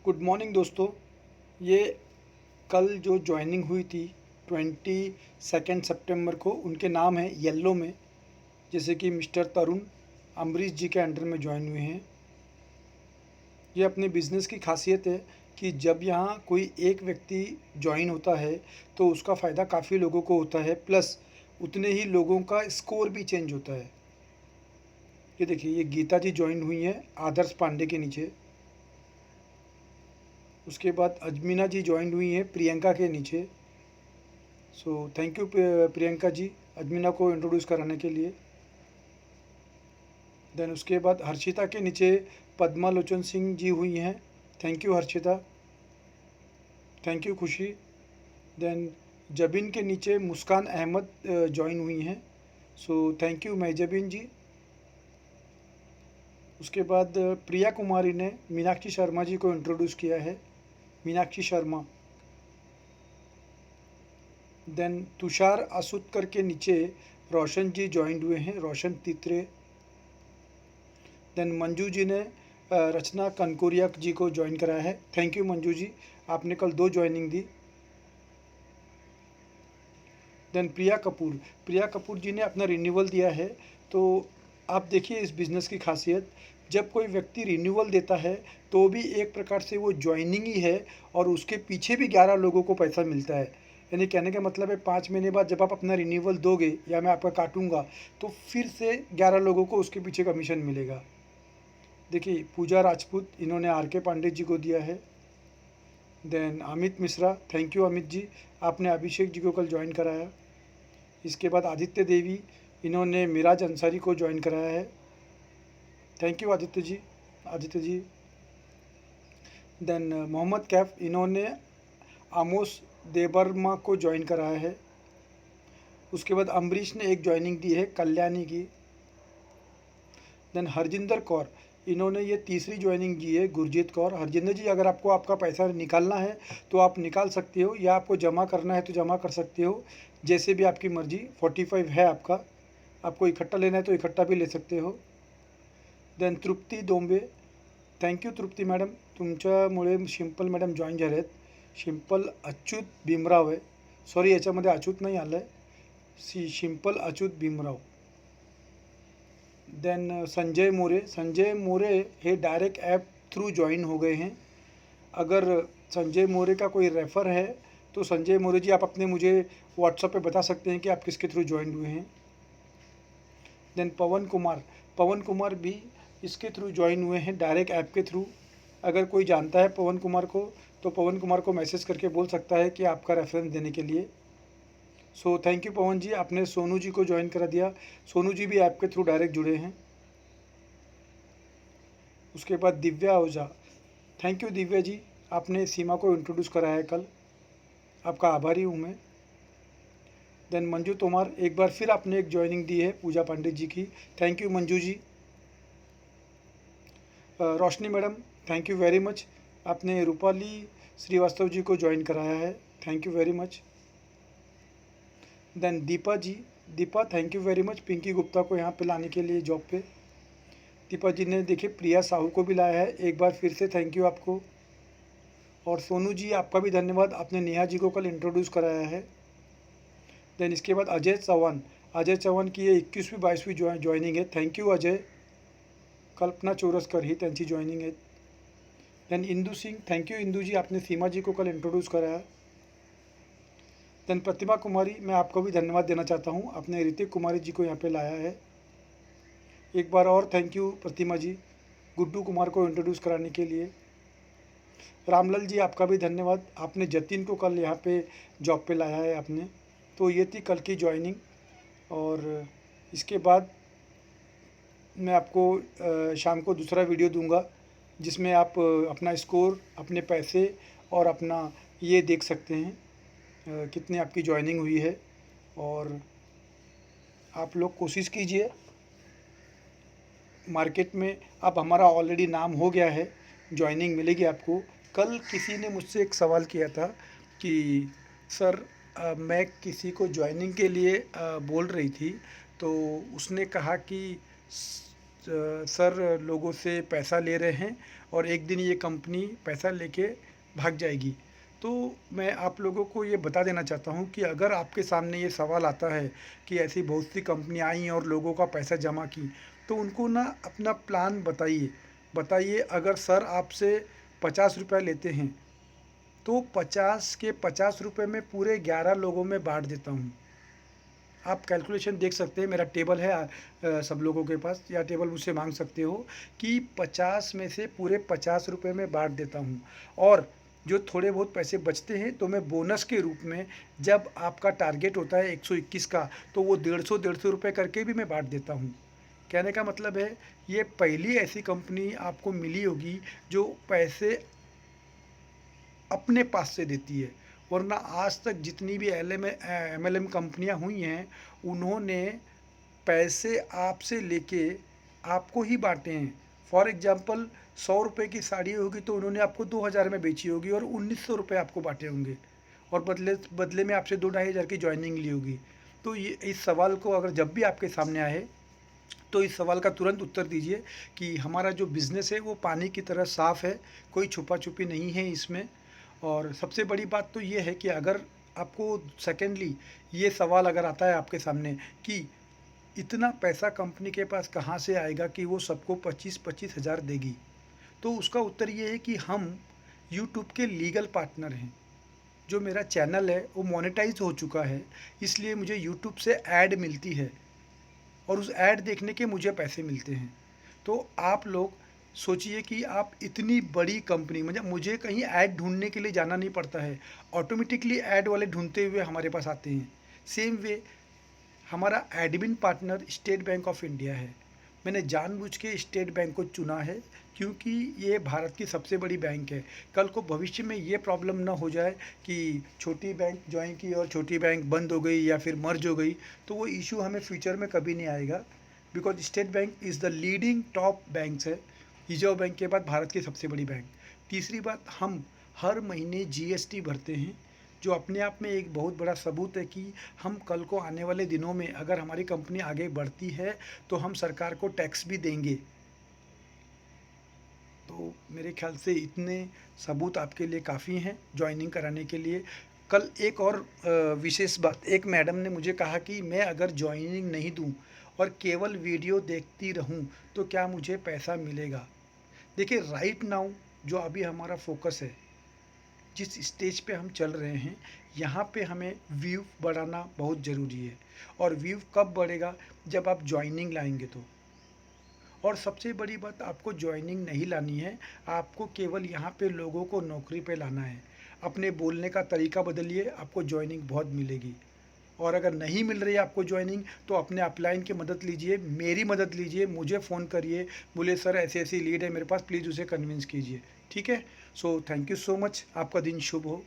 Good morning दोस्तों। ये कल जो ज्वाइनिंग हुई थी 22 सितंबर को, उनके नाम है येलो में, जैसे कि मिस्टर तरुण अम्बरीश जी के अंडर में ज्वाइन हुए हैं। ये अपने बिजनेस की खासियत है कि जब यहाँ कोई एक व्यक्ति ज्वाइन होता है तो उसका फ़ायदा काफ़ी लोगों को होता है, प्लस उतने ही लोगों का स्कोर भी चेंज होता है। ये देखिए, ये गीता जी ज्वाइन हुई हैं आदर्श पांडे के नीचे। उसके बाद अजमीना जी ज्वाइन हुई हैं प्रियंका के नीचे। So thank you Priyanka ji, Azmina को इंट्रोड्यूस कराने के लिए। देन उसके बाद हर्षिता के नीचे पद्मा लोचन सिंह जी हुई हैं। Thank you Harshita, thank you खुशी। देन जबिन के नीचे मुस्कान अहमद ज्वाइन हुई हैं। सो थैंक यू महजबिन जी। उसके बाद प्रिया कुमारी ने मीनाक्षी शर्मा जी को इंट्रोड्यूस किया है, मीनाक्षी शर्मा। देन तुषार आसुतकर के नीचे रोशन जी ज्वाइंट हुए हैं, रोशन तित्रे। देन मंजू जी ने रचना कनकोरिया जी को ज्वाइन कराया है। थैंक यू मंजू जी, आपने कल 2 ज्वाइनिंग दी। देन प्रिया कपूर जी ने अपना रिन्यूअल दिया है। तो आप देखिए इस बिज़नेस की खासियत, जब कोई व्यक्ति रिन्यूअल देता है तो भी एक प्रकार से वो ज्वाइनिंग ही है और उसके पीछे भी 11 लोगों को पैसा मिलता है। यानी कहने का मतलब है 5 महीने बाद जब आप अपना रिन्यूअल दोगे या मैं आपका काटूंगा तो फिर से 11 लोगों को उसके पीछे कमीशन मिलेगा। देखिए पूजा राजपूत, इन्होंने आर के पांडे जी को दिया है। Then Amit Mishra, thank you Amit ji, आपने अभिषेक जी को कल ज्वाइन कराया। इसके बाद आदित्य देवी, इन्होंने मिराज अंसारी को ज्वाइन कराया है। Thank you Aditya ji. Then Mohammad Kaif, इन्होंने आमोस देबर्मा को ज्वाइन कराया है। उसके बाद अम्बरीश ने एक ज्वाइनिंग दी है कल्याणी की। देन हरजिंदर कौर, इन्होंने ये तीसरी ज्वाइनिंग दी है गुरजीत कौर। हरजिंदर जी, अगर आपको आपका पैसा निकालना है तो आप निकाल सकते हो, या आपको जमा करना है तो जमा कर सकते हो, जैसे भी आपकी मर्जी। 45 है आपका, आपको इकट्ठा लेना है तो इकट्ठा भी ले सकते हो। Then Trupti Dombe, thank you Trupti madam, तुमच्यामुळे शिंपल मॅडम जॉईन झाले आहेत। शिंपल अच्युत भीमराव आहे, सॉरी याच्यामध्ये अच्युत नाही आलं आहे, शिंपल अच्युत भीमराव। देन संजय मोरे हे डायरेक्ट ऐप थ्रू ज्वाइन हो गए हैं। अगर संजय मोरे का कोई रेफ़र है तो संजय मोरे जी, आप अपने मुझे व्हाट्सएप पे बता सकते हैं कि आप किसके थ्रू ज्वाइन हुए हैं। देन पवन कुमार भी इसके थ्रू ज्वाइन हुए हैं, डायरेक्ट ऐप के थ्रू। अगर कोई जानता है पवन कुमार को तो पवन कुमार को मैसेज करके बोल सकता है कि आपका रेफरेंस देने के लिए। सो थैंक यू पवन जी, आपने सोनू जी को ज्वाइन करा दिया। सोनू जी भी ऐप के थ्रू डायरेक्ट जुड़े हैं। उसके बाद दिव्या ओझा, थैंक यू दिव्या जी, आपने सीमा को इंट्रोड्यूस कराया है कल, आपका आभारी हूँ मैं। देन मंजू तोमार, एक बार फिर आपने एक ज्वाइनिंग दी है पूजा पांडे जी की, thank you Manju ji. Roshni madam, thank you very much, आपने रूपाली श्रीवास्तव जी को ज्वाइन कराया है, thank you very much. Then Deepa, thank you very much, Pinky Gupta को यहाँ पे लाने के लिए जॉब पे। दीपा जी ने देखिए प्रिया साहू को भी लाया है, एक बार फिर से थैंक यू आपको। और सोनू जी, आपका भी धन्यवाद, आपने नेहा जी को कल इंट्रोड्यूस कराया है। देन इसके बाद अजय चव्हाण की ये 21वीं 22वीं ज्वाइनिंग है, थैंक यू अजय। कल्पना चोरसकर ही त्यांची ज्वाइनिंग है। Then Indu Singh, thank you Indu ji, आपने सीमा जी को कल इंट्रोड्यूस कराया। देन प्रतिमा कुमारी, मैं आपको भी धन्यवाद देना चाहता हूँ, आपने ऋतिक कुमारी जी को यहाँ पे लाया है। एक बार और थैंक यू प्रतिमा जी, गुड्डू कुमार को इंट्रोड्यूस कराने के लिए। रामलाल जी, आपका भी धन्यवाद, आपने जतिन को कल यहाँ पे जॉब पे लाया है आपने। तो ये थी कल की ज्वाइनिंग। और इसके बाद मैं आपको शाम को दूसरा वीडियो दूंगा जिसमें आप अपना स्कोर, अपने पैसे और अपना ये देख सकते हैं कितनी आपकी ज्वाइनिंग हुई है। और आप लोग कोशिश कीजिए, मार्केट में अब हमारा ऑलरेडी नाम हो गया है, ज्वाइनिंग मिलेगी आपको। कल किसी ने मुझसे एक सवाल किया था कि सर मैं किसी को ज्वाइनिंग के लिए बोल रही थी, तो उसने कहा कि सर लोगों से पैसा ले रहे हैं और एक दिन ये कंपनी पैसा लेके भाग जाएगी। तो मैं आप लोगों को ये बता देना चाहता हूँ कि अगर आपके सामने ये सवाल आता है कि ऐसी बहुत सी कंपनियाँ आई और लोगों का पैसा जमा की, तो उनको ना अपना प्लान बताइए। बताइए अगर सर आपसे 50 रुपये लेते हैं, तो 50 के 50 रुपये में पूरे 11 लोगों में बाँट देता हूँ। आप कैलकुलेशन देख सकते हैं, मेरा टेबल है सब लोगों के पास, या टेबल मुझसे मांग सकते हो कि 50 में से पूरे 50 रुपये में बांट देता हूँ। और जो थोड़े बहुत पैसे बचते हैं तो मैं बोनस के रूप में, जब आपका टारगेट होता है 121 का, तो वो 150 रुपये करके भी मैं बांट देता हूँ। कहने का मतलब है, ये पहली ऐसी कंपनी आपको मिली होगी जो पैसे अपने पास से देती है, वरना आज तक जितनी भी एमएलएम कंपनियां हुई हैं, उन्होंने पैसे आपसे लेके आपको ही बांटे हैं। फॉर एग्जांपल 100 रुपये की साड़ी होगी तो उन्होंने आपको 2000 में बेची होगी और 1900 रुपये आपको बांटे होंगे, और बदले बदले में आपसे 2-2,500 की ज्वाइनिंग ली होगी। तो ये इस सवाल को अगर जब भी आपके सामने आए, तो इस सवाल का तुरंत उत्तर दीजिए कि हमारा जो बिज़नेस है वो पानी की तरह साफ़ है, कोई छुपा छुपी नहीं है इसमें। और सबसे बड़ी बात तो ये है कि अगर आपको सेकेंडली ये सवाल अगर आता है आपके सामने कि इतना पैसा कंपनी के पास कहाँ से आएगा कि वो सबको 25-25 हज़ार देगी, तो उसका उत्तर ये है कि हम यूट्यूब के लीगल पार्टनर हैं। जो मेरा चैनल है वो मोनेटाइज हो चुका है, इसलिए मुझे यूट्यूब से ऐड मिलती है और उस ऐड देखने के मुझे पैसे मिलते हैं। तो आप लोग सोचिए कि आप इतनी बड़ी कंपनी, मतलब मुझे कहीं ऐड ढूंढने के लिए जाना नहीं पड़ता है, ऑटोमेटिकली ऐड वाले ढूंढते हुए हमारे पास आते हैं। सेम वे हमारा admin partner state bank of India है। मैंने जानबूझ के स्टेट बैंक को चुना है क्योंकि ये भारत की सबसे बड़ी बैंक है। कल को भविष्य में ये प्रॉब्लम ना हो जाए कि छोटी बैंक ज्वाइन की और छोटी बैंक बंद हो गई या फिर मर्ज हो गई, तो वो इशू हमें फ्यूचर में कभी नहीं आएगा। Because state bank is the leading top banks है, रिजर्व बैंक के बाद भारत की सबसे बड़ी बैंक। तीसरी बात, हम हर महीने जीएसटी भरते हैं, जो अपने आप में एक बहुत बड़ा सबूत है कि हम कल को आने वाले दिनों में अगर हमारी कंपनी आगे बढ़ती है तो हम सरकार को टैक्स भी देंगे। तो मेरे ख्याल से इतने सबूत आपके लिए काफ़ी हैं ज्वाइनिंग कराने के लिए। कल एक और विशेष बात, एक मैडम ने मुझे कहा कि मैं अगर ज्वाइनिंग नहीं दूं और केवल वीडियो देखती रहूं तो क्या मुझे पैसा मिलेगा। देखिए, राइट नाउ जो अभी हमारा फोकस है, जिस स्टेज पे हम चल रहे हैं, यहाँ पे हमें व्यू बढ़ाना बहुत ज़रूरी है। और व्यू कब बढ़ेगा, जब आप ज्वाइनिंग लाएंगे तो। और सबसे बड़ी बात, आपको ज्वाइनिंग नहीं लानी है, आपको केवल यहाँ पे लोगों को नौकरी पे लाना है। अपने बोलने का तरीका बदलिए, आपको ज्वाइनिंग बहुत मिलेगी। और अगर नहीं मिल रही है आपको ज्वाइनिंग, तो अपने अपलाइन की मदद लीजिए, मेरी मदद लीजिए, मुझे फ़ोन करिए, बोले सर ऐसी ऐसी लीड है मेरे पास, प्लीज़ उसे कन्विंस कीजिए। ठीक है। So thank you so much, आपका दिन शुभ हो।